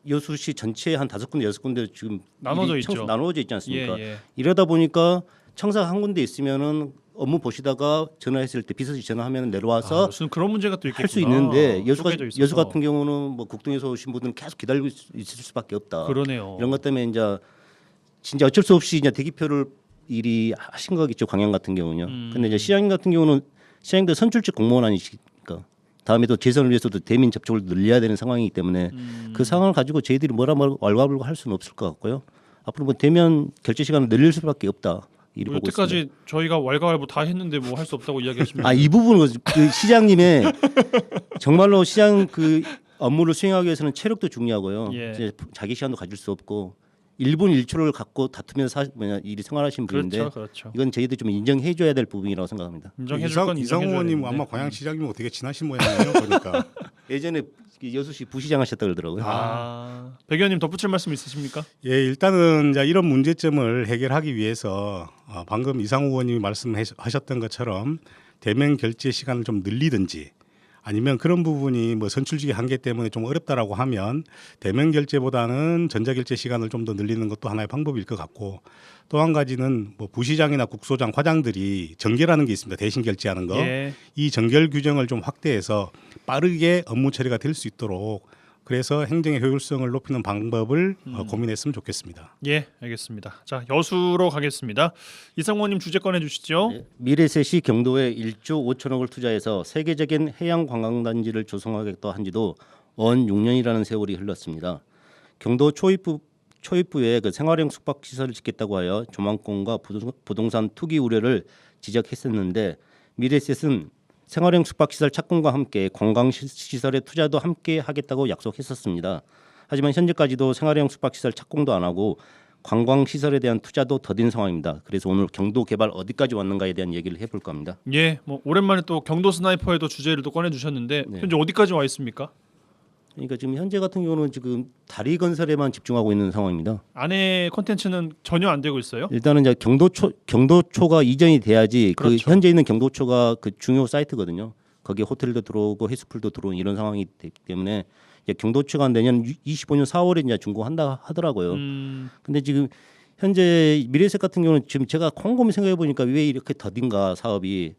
여수시 전체에 한 5군데 6군데 지금 나눠져 일이 있죠. 나눠져 있지 않습니까? 예. 이러다 보니까 청사가 한 군데 있으면은 업무 보시다가 전화했을 때 비서실 전화하면 내려와서 무슨 그런 문제가 또 있겠구나. 할 수 있는데 쪼개져 있어서. 여수 같은 경우는 뭐 국동에서 오신 분들은 계속 기다리고 있을 수밖에 없다. 그러네요. 이런 것 때문에 이제 진짜 어쩔 수 없이 이제 대기표를 일이 하신 거겠죠, 광양 같은 경우는요. 근데 이제 시장님 같은 경우는 시장님도 선출직 공무원 아니십니까? 다음에도 재선을 위해서도 대민 접촉을 늘려야 되는 상황이기 때문에 그 상황을 가지고 저희들이 뭐라 왈가불가 할 수는 없을 것 같고요. 앞으로 뭐 대면 결제 시간을 늘릴 수밖에 없다. 이렇게 보고 여태까지 있습니다. 저희가 왈가왈부 다 했는데 뭐 할 수 없다고 이야기하시면. 이 부분은 그 시장님의 정말로 시장 그 업무를 수행하기 위해서는 체력도 중요하고요. 예. 이제 자기 시간도 가질 수 없고 1분 1초를 갖고 다투면서 일이 생활하시는 분인데 그렇죠. 이건 저희도 좀 인정해줘야 될 부분이라고 생각합니다. 인정해줄 건 이상 인정해줘야 의원님 되는데. 아마 광양시장님하고 되게 친하신 모양이에요. 보니까. 예전에 여수시 부시장 하셨다 그러더라고요. 백 의원님 덧붙일 말씀 있으십니까? 예, 일단은 이제 이런 문제점을 해결하기 위해서 방금 이상 의원님이 말씀하셨던 것처럼 대면 결제 시간을 좀 늘리든지 아니면 그런 부분이 뭐 선출직의 한계 때문에 좀 어렵다라고 하면 대면 결제보다는 전자결제 시간을 좀 더 늘리는 것도 하나의 방법일 것 같고 또 한 가지는 뭐 부시장이나 국소장, 과장들이 정결하는 게 있습니다. 대신 결제하는 거. 예. 이 정결 규정을 좀 확대해서 빠르게 업무 처리가 될 수 있도록 그래서 행정의 효율성을 높이는 방법을 고민했으면 좋겠습니다. 예, 알겠습니다. 자, 여수로 가겠습니다. 이상원님 주제 꺼내 주시죠. 네, 미래셋이 경도에 1조 5천억을 투자해서 세계적인 해양 관광단지를 조성하겠다 한지도 언 6년이라는 세월이 흘렀습니다. 경도 초입부에 그 생활형 숙박 시설을 짓겠다고 하여 조망권과 부동산 투기 우려를 지적했었는데 미래셋은 생활형 숙박시설 착공과 함께 관광시설의 투자도 함께 하겠다고 약속했었습니다. 하지만 현재까지도 생활형 숙박시설 착공도 안 하고 관광시설에 대한 투자도 더딘 상황입니다. 그래서 오늘 경도 개발 어디까지 왔는가에 대한 얘기를 해볼까 합니다. 예, 뭐 오랜만에 또 경도 스나이퍼에도 주제를 또 꺼내 주셨는데 네. 현재 어디까지 와 있습니까? 그러니까 지금 현재 같은 경우는 지금 다리 건설에만 집중하고 있는 상황입니다. 안에 콘텐츠는 전혀 안 되고 있어요. 일단은 이제 경도초가 이전이 돼야지 그렇죠. 그 현재 있는 경도초가 그 중요 사이트거든요. 거기에 호텔도 들어오고 해수풀도 들어오는 이런 상황이 되기 때문에 이제 경도초가 내년 25년 4월에 이제 준공한다 하더라고요. 근데 지금 현재 미래셋 같은 경우는 지금 제가 곰곰이 생각해 보니까 왜 이렇게 더딘가 사업이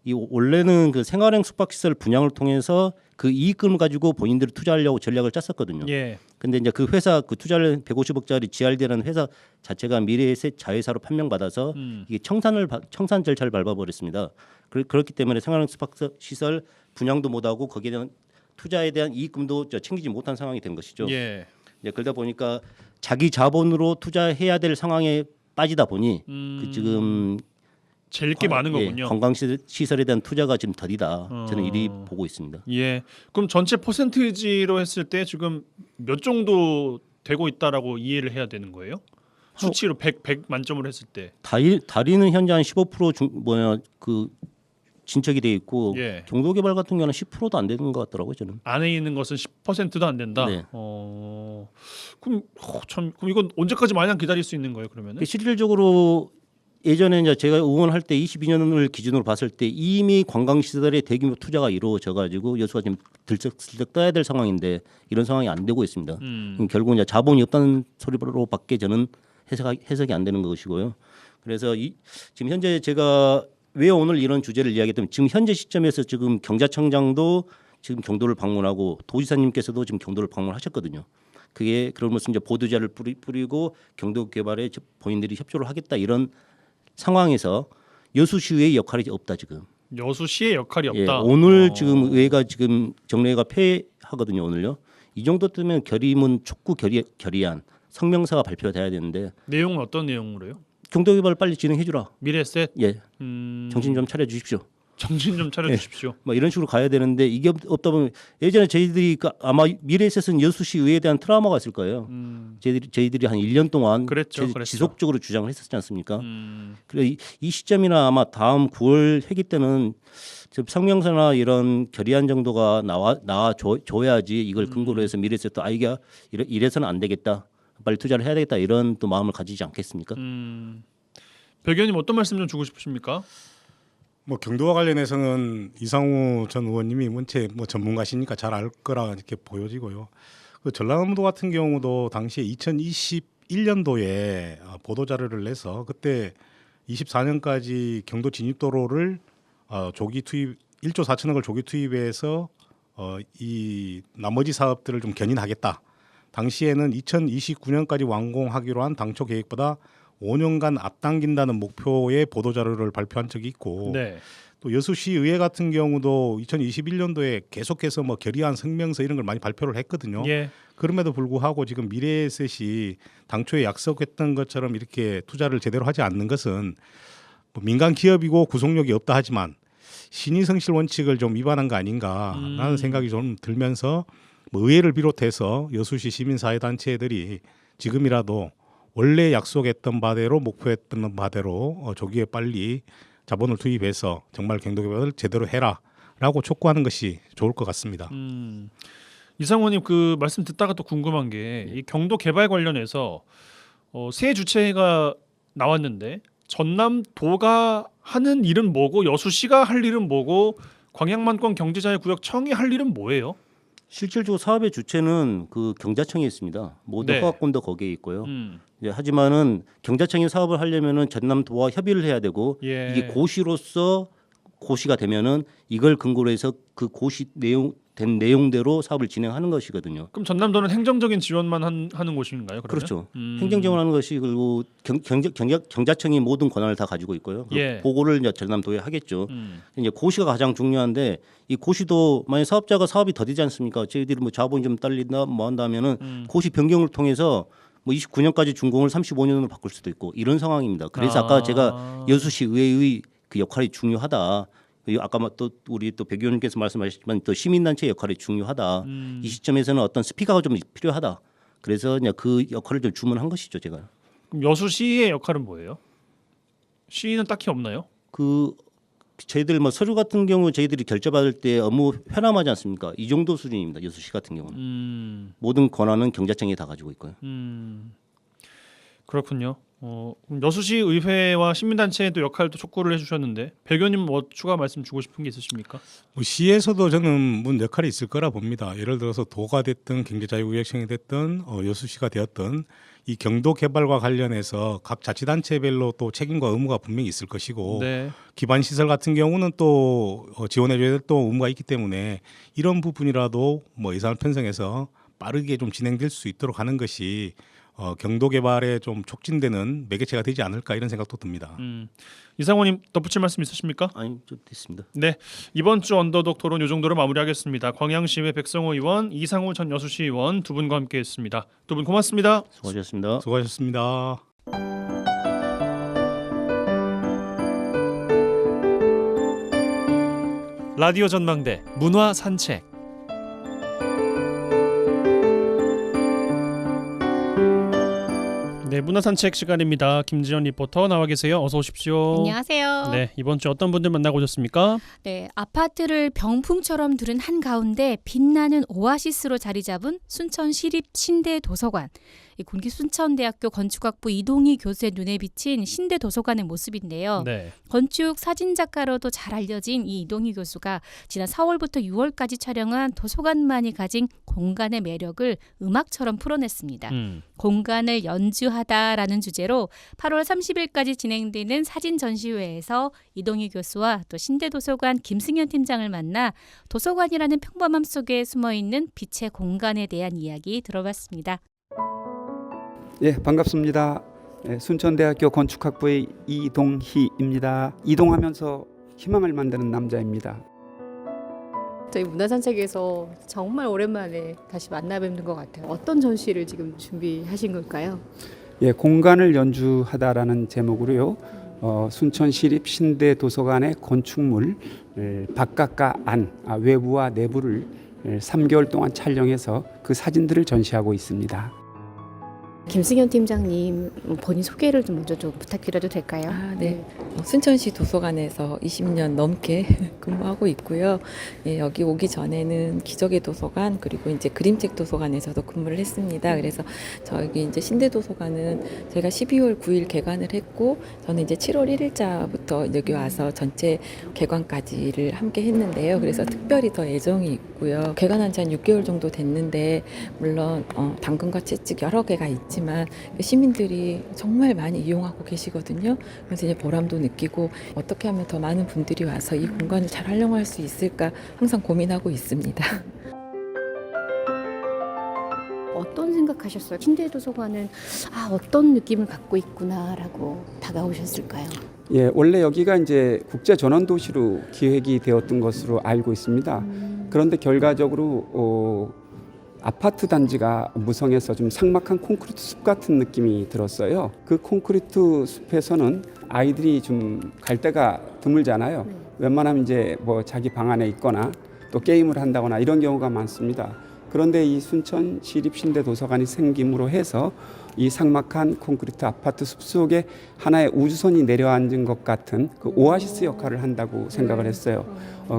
이 원래는 그 생활형 숙박시설 분양을 통해서 그 이익금을 가지고 본인들이 투자하려고 전략을 짰었거든요. 예. 근데 이제 그 회사 그 투자를 150억짜리 GRD라는 회사 자체가 미래셋 자회사로 판명받아서 이게 청산 절차를 밟아버렸습니다. 그렇기 때문에 생활형 숙박시설 분양도 못하고 거기에 대한 투자에 대한 이익금도 챙기지 못한 상황이 된 것이죠. 예. 이제 그러다 보니까 자기 자본으로 투자해야 될 상황에 빠지다 보니 그 지금 제일 게 많은 거군요. 관광시설에 대한 투자가 지금 더디다. 저는 이리 보고 있습니다. 예. 그럼 전체 퍼센티지로 했을 때 지금 몇 정도 되고 있다라고 이해를 해야 되는 거예요? 수치로 100 만점으로 했을 때. 다리는 현재 한 15% 그 진척이 돼 있고 예. 경도개발 같은 경우는 10%도 안 되는 것 같더라고요. 저는. 안에 있는 것은 10%도 안 된다. 네. 그럼 이건 언제까지 마냥 기다릴 수 있는 거예요? 그러면은? 실질적으로 예전에 이제 제가 의원할 때 22년을 기준으로 봤을 때 이미 관광시설에 대규모 투자가 이루어져 가지고 여수가 지금 들썩들썩 떠야 될 상황인데 이런 상황이 안 되고 있습니다. 결국 이제 자본이 없다는 소리로밖에 저는 해석이 안 되는 것이고요. 그래서 지금 현재 제가 왜 오늘 이런 주제를 이야기했냐면 지금 현재 시점에서 지금 경자청장도 지금 경도를 방문하고 도지사님께서도 지금 경도를 방문하셨거든요. 그게 그러면서 이제 보도자를 뿌리고 경도 개발에 본인들이 협조를 하겠다 이런 상황에서 여수시의 역할이 없다 지금. 여수시의 역할이 예, 없다. 오늘 지금 의회가 지금 정례회가 폐하거든요 오늘요. 이 정도 뜨면 결의문 촉구 결의안 성명서가 발표돼야 되는데 내용은 어떤 내용으로요? 경도 개발 빨리 진행해주라. 미래셋. 예, 정신 좀 차려 주십시오. 정신 좀 차려주십시오. 뭐 이런 식으로 가야 되는데 이게 없다 보면 예전에 저희들이 아마 미래에 있어서는 여수시 의회에 대한 트라우마가 있을 거예요. 저희들이 한 1년 동안 그랬죠. 지속적으로 주장을 했었지 않습니까? 음. 그래 이 시점이나 아마 다음 9월 회기 때는 좀 성명서나 이런 결의안 정도가 나와줘야지 이걸 근거로 해서 미래에서 또 이게 이래서는 안 되겠다. 빨리 투자를 해야 되겠다 이런 또 마음을 가지지 않겠습니까? 백 의원님 어떤 말씀 좀 주고 싶으십니까? 뭐 경도와 관련해서는 이상우 전 의원님이 원체 뭐 전문가시니까 잘 알 거라 이렇게 보여지고요. 그 전라남도 같은 경우도 당시에 2021년도에 보도 자료를 내서 그때 24년까지 경도 진입도로를 조기 투입 1조 4천억을 조기 투입해서 이 나머지 사업들을 좀 견인하겠다. 당시에는 2029년까지 완공하기로 한 당초 계획보다 5년간 앞당긴다는 목표의 보도 자료를 발표한 적이 있고 네. 또 여수시 의회 같은 경우도 2021년도에 계속해서 뭐 결의안 성명서 이런 걸 많이 발표를 했거든요. 예. 그럼에도 불구하고 지금 미래에셋이 당초에 약속했던 것처럼 이렇게 투자를 제대로 하지 않는 것은 뭐 민간 기업이고 구속력이 없다 하지만 신의성실 원칙을 좀 위반한 거 아닌가라는 생각이 좀 들면서 뭐 의회를 비롯해서 여수시 시민사회단체들이 지금이라도 원래 약속했던 바대로 목표했던 바대로 조기에 빨리 자본을 투입해서 정말 경도개발을 제대로 해라라고 촉구하는 것이 좋을 것 같습니다. 이상호님 그 말씀 듣다가 또 궁금한 게 이 경도 개발 관련해서 새 주체가 나왔는데 전남도가 하는 일은 뭐고 여수시가 할 일은 뭐고 광양만권 경제자유구역청이 할 일은 뭐예요? 실질적으로 사업의 주체는 그 경자청에 있습니다. 모든 네. 허가권도 거기에 있고요. 하지만은 경자청이 사업을 하려면은 전남도와 협의를 해야 되고 예. 이게 고시로서 고시가 되면은 이걸 근거로 해서 그 고시 된 내용대로 사업을 진행하는 것이거든요. 그럼 전남도는 행정적인 지원만 하는 곳인가요? 그러면? 그렇죠. 행정 지원하는 것이 그리고 경자청이 모든 권한을 다 가지고 있고요. 예. 보고를 이제 전남도에 하겠죠. 이제 고시가 가장 중요한데 이 고시도 만약 사업자가 사업이 더디지 않습니까? 저희들이 뭐 자본이 좀 딸린다 뭐 한다면은 고시 변경을 통해서 뭐 29년까지 준공을 35년으로 바꿀 수도 있고 이런 상황입니다. 그래서 아까 제가 여수시 의회의 그 역할이 중요하다. 아까 또 우리 또 백 의원님께서 말씀하셨지만 또 시민단체 역할이 중요하다. 이 시점에서는 어떤 스피커가 좀 필요하다. 그래서 그냥 그 역할을 좀 주문한 것이죠, 제가. 그럼 여수시의 역할은 뭐예요? 시는 딱히 없나요? 그 저희들 뭐 서류 같은 경우 저희들이 결제받을 때 업무 회람하지 않습니까? 이 정도 수준입니다. 여수시 같은 경우는 모든 권한은 경자청이 다 가지고 있고요. 그렇군요. 그럼 여수시 의회와 시민단체도 역할도 촉구를 해주셨는데 백 의원님 뭐 추가 말씀 주고 싶은 게 있으십니까? 뭐 시에서도 저는 문 역할이 있을 거라 봅니다. 예를 들어서 도가 됐든 경제자유구역청이 됐든 여수시가 되었든 이 경도 개발과 관련해서 각 자치단체별로 또 책임과 의무가 분명히 있을 것이고 네. 기반 시설 같은 경우는 또 지원해줘야 될 또 의무가 있기 때문에 이런 부분이라도 뭐 예산을 편성해서 빠르게 좀 진행될 수 있도록 하는 것이 경도 개발에 좀 촉진되는 매개체가 되지 않을까 이런 생각도 듭니다. 이상호님 덧붙일 말씀 있으십니까? 아니 좀 됐습니다. 네, 이번 주 언더독 토론 이 정도로 마무리하겠습니다. 광양시의회 백성호 의원, 이상호 전 여수시 의원 두 분과 함께했습니다. 두 분 고맙습니다. 수고하셨습니다. 수고하셨습니다. 라디오 전망대 문화 산책. 네, 문화산책 시간입니다. 김지연 리포터 나와 계세요. 어서 오십시오. 안녕하세요. 네, 이번 주 어떤 분들 만나고 오셨습니까? 네, 아파트를 병풍처럼 두른 한가운데 빛나는 오아시스로 자리 잡은 순천 시립 신대 도서관. 이 군기 순천대학교 건축학부 이동희 교수의 눈에 비친 신대 도서관의 모습인데요. 네. 건축 사진작가로도 잘 알려진 이 이동희 교수가 지난 4월부터 6월까지 촬영한 도서관만이 가진 공간의 매력을 음악처럼 풀어냈습니다. 공간을 연주하다라는 주제로 8월 30일까지 진행되는 사진 전시회에서 이동희 교수와 또 신대도서관 김승현 팀장을 만나 도서관이라는 평범함 속에 숨어있는 빛의 공간에 대한 이야기 들어봤습니다. 예, 반갑습니다. 순천대학교 건축학부의 이동희입니다. 이동하면서 희망을 만드는 남자입니다. 저희 문화산책에서 정말 오랜만에 다시 만나 뵙는 것 같아요. 어떤 전시를 지금 준비하신 걸까요? 예, 공간을 연주하다라는 제목으로요. 순천시립 신대도서관의 건축물 바깥과 안, 외부와 내부를 3개월 동안 촬영해서 그 사진들을 전시하고 있습니다. 김승현 팀장님 본인 소개를 좀 먼저 좀 부탁드려도 될까요? 네. 순천시 도서관에서 20년 넘게 근무하고 있고요. 예, 여기 오기 전에는 기적의 도서관 그리고 이제 그림책 도서관에서도 근무를 했습니다. 그래서 저기 이제 신대도서관은 제가 12월 9일 개관을 했고 저는 이제 7월 1일자부터 여기 와서 전체 개관까지를 함께 했는데요. 그래서 특별히 더 애정이 있고요. 개관한 지 한 6개월 정도 됐는데 물론 당근과 채찍 여러 개가 있지만 시민들이 정말 많이 이용하고 계시거든요. 그래서 이제 보람도 느끼고 어떻게 하면 더 많은 분들이 와서 이 공간을 잘 활용할 수 있을까 항상 고민하고 있습니다. 어떤 생각하셨어요? 신대도서관은 어떤 느낌을 갖고 있구나라고 다가오셨을까요? 예, 원래 여기가 이제 국제 전원 도시로 기획이 되었던 것으로 알고 있습니다. 그런데 결과적으로 아파트 단지가 무성해서 좀 삭막한 콘크리트 숲 같은 느낌이 들었어요. 그 콘크리트 숲에서는 아이들이 좀 갈 데가 드물잖아요. 웬만하면 이제 뭐 자기 방 안에 있거나 또 게임을 한다거나 이런 경우가 많습니다. 그런데 이 순천 시립신대도서관이 생김으로 해서 이 삭막한 콘크리트 아파트 숲속에 하나의 우주선이 내려앉은 것 같은 그 오아시스 역할을 한다고 생각을 했어요.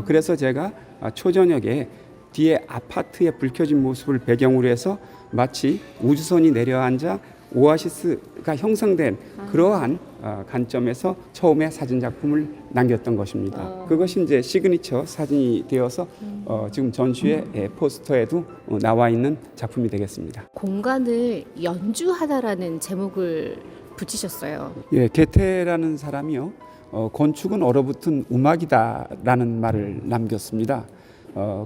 그래서 제가 초저녁에 뒤에 아파트에 불 켜진 모습을 배경으로 해서 마치 우주선이 내려앉아 오아시스가 형성된 그러한 관점에서 처음에 사진 작품을 남겼던 것입니다. 그것이 이제 시그니처 사진이 되어서 지금 전시회 포스터에도 나와 있는 작품이 되겠습니다. 공간을 연주하다라는 제목을 붙이셨어요. 예, 게테라는 사람이요. 건축은 얼어붙은 음악이다라는 말을 남겼습니다.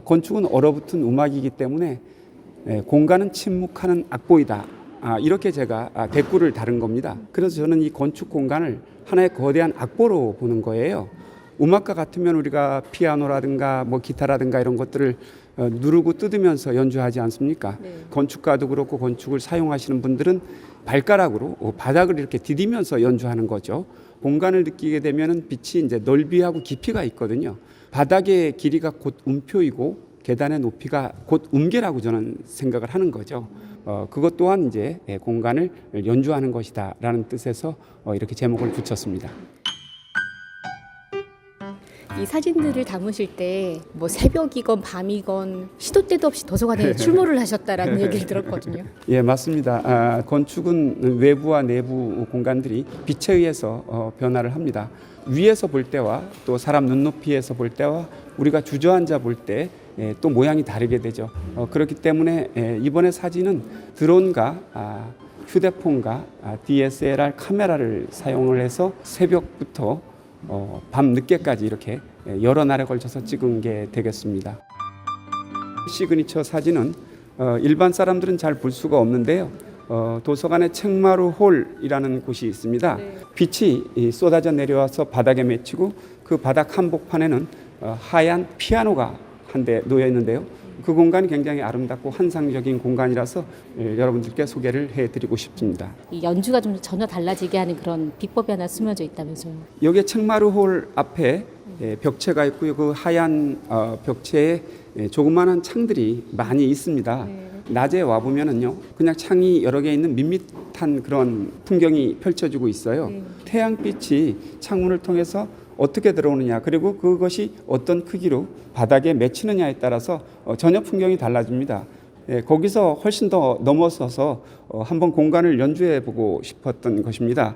건축은 얼어붙은 음악이기 때문에 공간은 침묵하는 악보이다. 이렇게 제가 대꾸를 다른 겁니다. 그래서 저는 이 건축 공간을 하나의 거대한 악보로 보는 거예요. 음악과 같으면 우리가 피아노라든가 뭐 기타라든가 이런 것들을 누르고 뜯으면서 연주하지 않습니까? 건축가도 그렇고 건축을 사용하시는 분들은 발가락으로 바닥을 이렇게 디디면서 연주하는 거죠. 공간을 느끼게 되면은 빛이 이제 넓이하고 깊이가 있거든요. 바닥의 길이가 곧 음표이고 계단의 높이가 곧 음계라고 저는 생각을 하는 거죠. 그것 또한 이제 공간을 연주하는 것이다라는 뜻에서 이렇게 제목을 붙였습니다. 이 사진들을 담으실 때 뭐 새벽이건 밤이건 시도 때도 없이 도서관에 출몰을 하셨다라는 얘기를 들었거든요. 예, 맞습니다. 건축은 외부와 내부 공간들이 빛에 의해서 변화를 합니다. 위에서 볼 때와 또 사람 눈높이에서 볼 때와 우리가 주저앉아 볼 때 또 모양이 다르게 되죠. 그렇기 때문에 이번에 사진은 드론과 휴대폰과 DSLR 카메라를 사용을 해서 새벽부터 밤 늦게까지 이렇게 여러 날에 걸쳐서 찍은 게 되겠습니다. 시그니처 사진은 일반 사람들은 잘 볼 수가 없는데요. 도서관의 책마루 홀이라는 곳이 있습니다. 빛이 쏟아져 내려와서 바닥에 맺히고 그 바닥 한복판에는 하얀 피아노가 한 대 놓여 있는데요. 그 공간이 굉장히 아름답고 환상적인 공간이라서 여러분들께 소개를 해드리고 싶습니다. 이 연주가 좀 전혀 달라지게 하는 그런 비법이 하나 숨어져 있다면서요. 여기에 책마루 홀 앞에 벽체가 있고요. 그 하얀 벽체에 조그마한 창들이 많이 있습니다. 낮에 와 보면은요, 그냥 창이 여러 개 있는 밋밋한 그런 풍경이 펼쳐지고 있어요. 태양빛이 창문을 통해서 어떻게 들어오느냐, 그리고 그것이 어떤 크기로 바닥에 맺히느냐에 따라서 전혀 풍경이 달라집니다. 거기서 훨씬 더 넘어서서 한번 공간을 연주해 보고 싶었던 것입니다.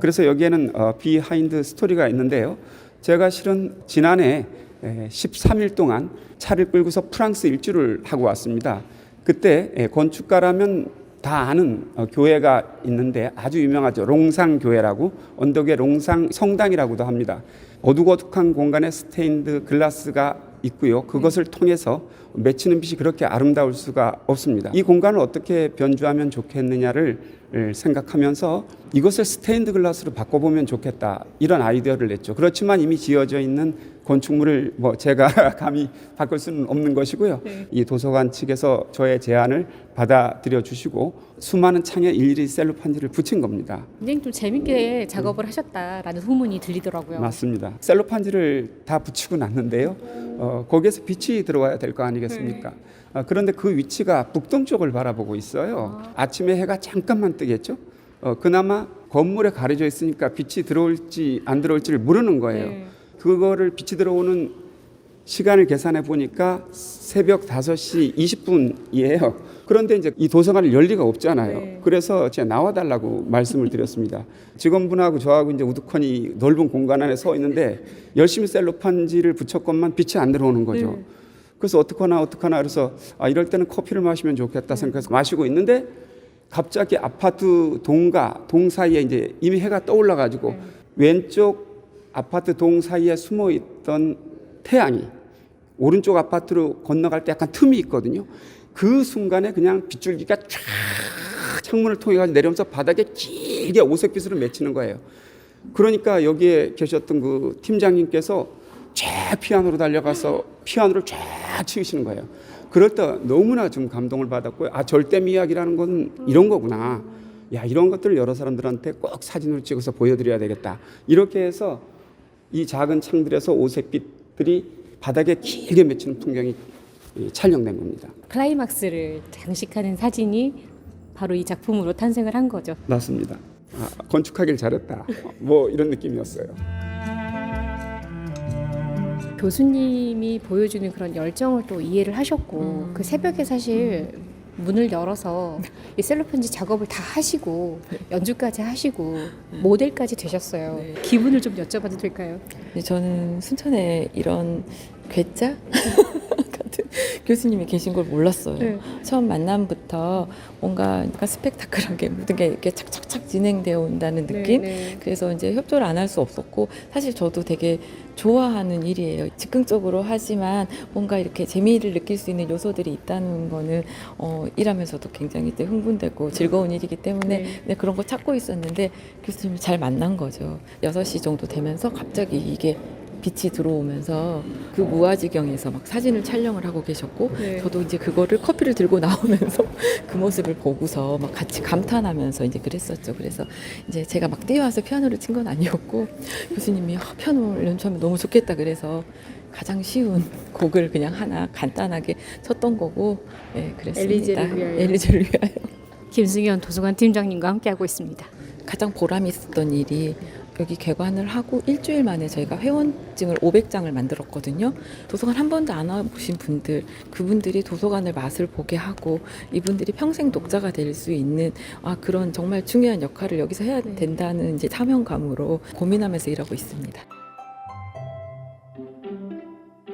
그래서 여기에는 비하인드 스토리가 있는데요. 제가 실은 지난해 13일 동안 차를 끌고서 프랑스 일주를 하고 왔습니다. 그때 건축가라면 다 아는 교회가 있는데 아주 유명하죠. 롱상교회라고, 언덕에 롱상 성당이라고도 합니다. 어둑어둑한 공간에 스테인드 글라스가 있고요. 그것을 통해서 맺히는 빛이 그렇게 아름다울 수가 없습니다. 이 공간을 어떻게 변주하면 좋겠느냐를 생각하면서 이것을 스테인드 글라스로 바꿔보면 좋겠다, 이런 아이디어를 냈죠. 그렇지만 이미 지어져 있는 건축물을 제가 감히 바꿀 수는 없는 것이고요. 네. 이 도서관 측에서 저의 제안을 받아들여 주시고 수많은 창에 일일이 셀로판지를 붙인 겁니다. 굉장히 좀 재밌게 작업을 하셨다라는 소문이 들리더라고요. 맞습니다. 셀로판지를 다 붙이고 났는데요. 거기에서 빛이 들어와야 될 거 아니겠습니까? 그런데 그 위치가 북동쪽을 바라보고 있어요. 아침에 해가 잠깐만 뜨겠죠. 그나마 건물에 가려져 있으니까 빛이 들어올지 안 들어올지를 모르는 거예요. 네. 그거를 빛이 들어오는 시간을 계산해 보니까 새벽 5시 20분이에요. 그런데 이제 이 도서관을 열 리가 없잖아요. 네. 그래서 제가 나와달라고 말씀을 드렸습니다. 직원분하고 저하고 이제 우두커니 넓은 공간 안에 서 있는데 열심히 셀로판지를 붙였건만 빛이 안 들어오는 거죠. 네. 그래서 어떡하나 그래서 이럴 때는 커피를 마시면 좋겠다 생각해서 마시고 있는데 갑자기 아파트 동 사이에 이제 이미 해가 떠올라 가지고 왼쪽 아파트 동 사이에 숨어 있던 태양이 오른쪽 아파트로 건너갈 때 약간 틈이 있거든요. 그 순간에 그냥 빗줄기가 쫙 창문을 통해 가지고 내려오면서 바닥에 길게 오색빛으로 맺히는 거예요. 그러니까 여기에 계셨던 그 팀장님께서 쫙 피아노로 달려가서 피아노를 쫙 치우시는 거예요. 그럴 때 너무나 좀 감동을 받았고요. 절대미학이라는 건 이런 거구나. 야, 이런 것들을 여러 사람들한테 꼭 사진으로 찍어서 보여드려야 되겠다. 이렇게 해서 이 작은 창들에서 오색빛들이 바닥에 길게 맺히는 풍경이 촬영된 겁니다. 클라이막스를 장식하는 사진이 바로 이 작품으로 탄생을 한 거죠. 맞습니다. 건축하길 잘했다. 이런 느낌이었어요. 교수님이 보여주는 그런 열정을 또 이해를 하셨고 그 새벽에 사실 문을 열어서 이 셀로판지 작업을 다 하시고 연주까지 하시고 모델까지 되셨어요. 네. 기분을 좀 여쭤봐도 될까요? 저는 순천에 이런 괴짜 같은 교수님이 계신 걸 몰랐어요. 네. 처음 만남부터 뭔가 스펙타클하게 모든 게 이렇게 착착착 진행되어 온다는 느낌. 네. 그래서 이제 협조를 안 할 수 없었고 사실 저도 되게 좋아하는 일이에요. 즉흥적으로 하지만 뭔가 이렇게 재미를 느낄 수 있는 요소들이 있다는 거는 일하면서도 굉장히 흥분되고 즐거운 일이기 때문에 네, 그런 거 찾고 있었는데 교수님을 잘 만난 거죠. 6시 정도 되면서 갑자기 이게 빛이 들어오면서 그 무아지경에서 막 사진을 촬영을 하고 계셨고 네. 저도 이제 그거를 커피를 들고 나오면서 그 모습을 보고서 막 같이 감탄하면서 이제 그랬었죠. 그래서 이제 제가 막 뛰어와서 피아노를 친 건 아니었고 교수님이 피아노를 연주하면 너무 좋겠다 그래서 가장 쉬운 곡을 그냥 하나 간단하게 쳤던 거고 네, 그랬습니다. 엘리제를 위하여. 엘리제를 위하여. 김승현 도서관 팀장님과 함께하고 있습니다. 가장 보람 있었던 일이 여기 개관을 하고 일주일 만에 저희가 회원증을 500장을 만들었거든요. 도서관 한 번도 안 와보신 분들, 그분들이 도서관의 맛을 보게 하고 이분들이 평생 독자가 될 수 있는 그런 정말 중요한 역할을 여기서 해야 된다는 이제 사명감으로 고민하면서 일하고 있습니다.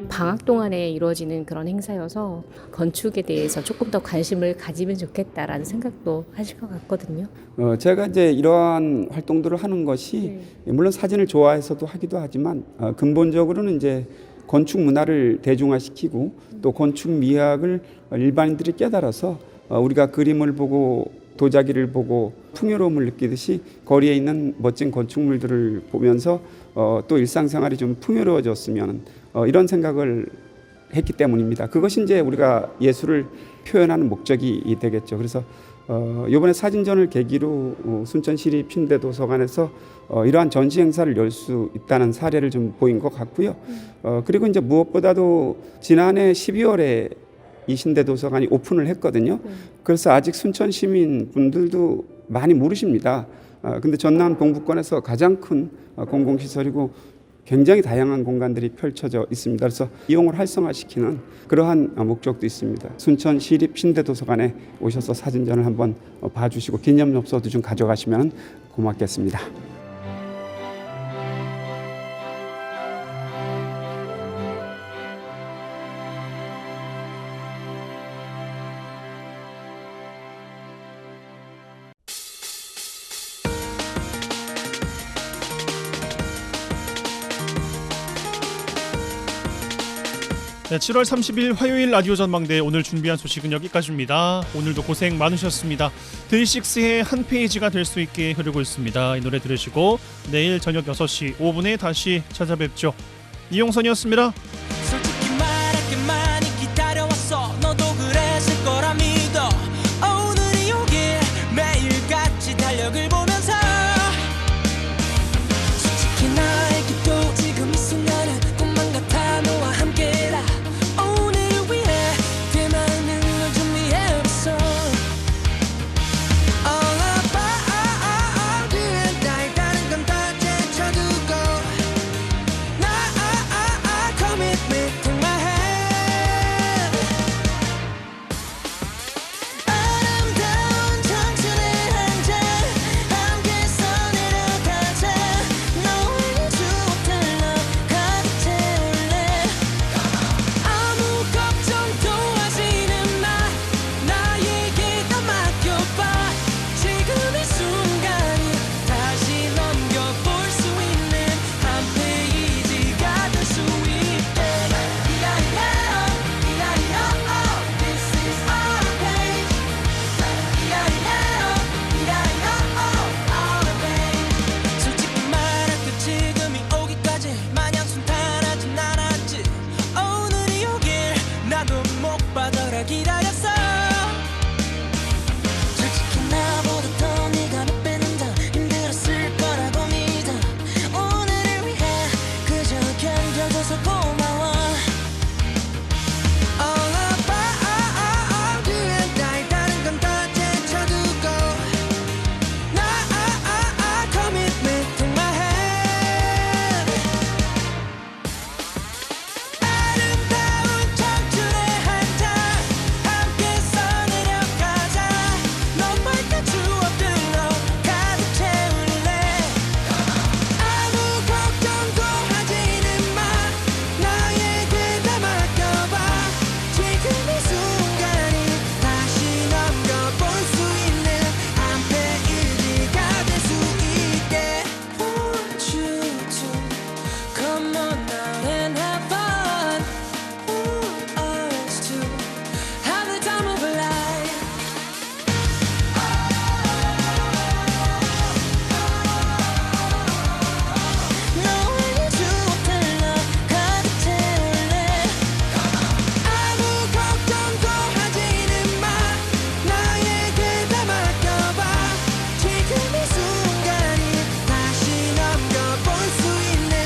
방학 동안에 이루어지는 그런 행사여서 건축에 대해서 조금 더 관심을 가지면 좋겠다라는 생각도 하실 것 같거든요. 제가 이제 이러한 활동들을 하는 것이 물론 사진을 좋아해서도 하기도 하지만 근본적으로는 이제 건축 문화를 대중화시키고 또 건축 미학을 일반인들이 깨달아서 우리가 그림을 보고 도자기를 보고 풍요로움을 느끼듯이 거리에 있는 멋진 건축물들을 보면서 또 일상생활이 좀 풍요로워졌으면 이런 생각을 했기 때문입니다. 그것이 이제 우리가 예술을 표현하는 목적이 되겠죠. 그래서 이번에 사진전을 계기로 순천시립신대도서관에서 이러한 전시 행사를 열 수 있다는 사례를 좀 보인 것 같고요. 그리고 이제 무엇보다도 지난해 12월에 이 신대도서관이 오픈을 했거든요. 그래서 아직 순천 시민 분들도 많이 모르십니다. 근데 전남 동북권에서 가장 큰 공공시설이고 굉장히 다양한 공간들이 펼쳐져 있습니다. 그래서 이용을 활성화시키는 그러한 목적도 있습니다. 순천 시립 신대도서관에 오셔서 사진전을 한번 봐주시고 기념엽서도 좀 가져가시면 고맙겠습니다. 네, 7월 30일 화요일 라디오 전망대 오늘 준비한 소식은 여기까지입니다. 오늘도 고생 많으셨습니다. 데이식스의 한 페이지가 될 수 있게 흐르고 있습니다. 이 노래 들으시고 내일 저녁 6시 5분에 다시 찾아뵙죠. 이용선이었습니다.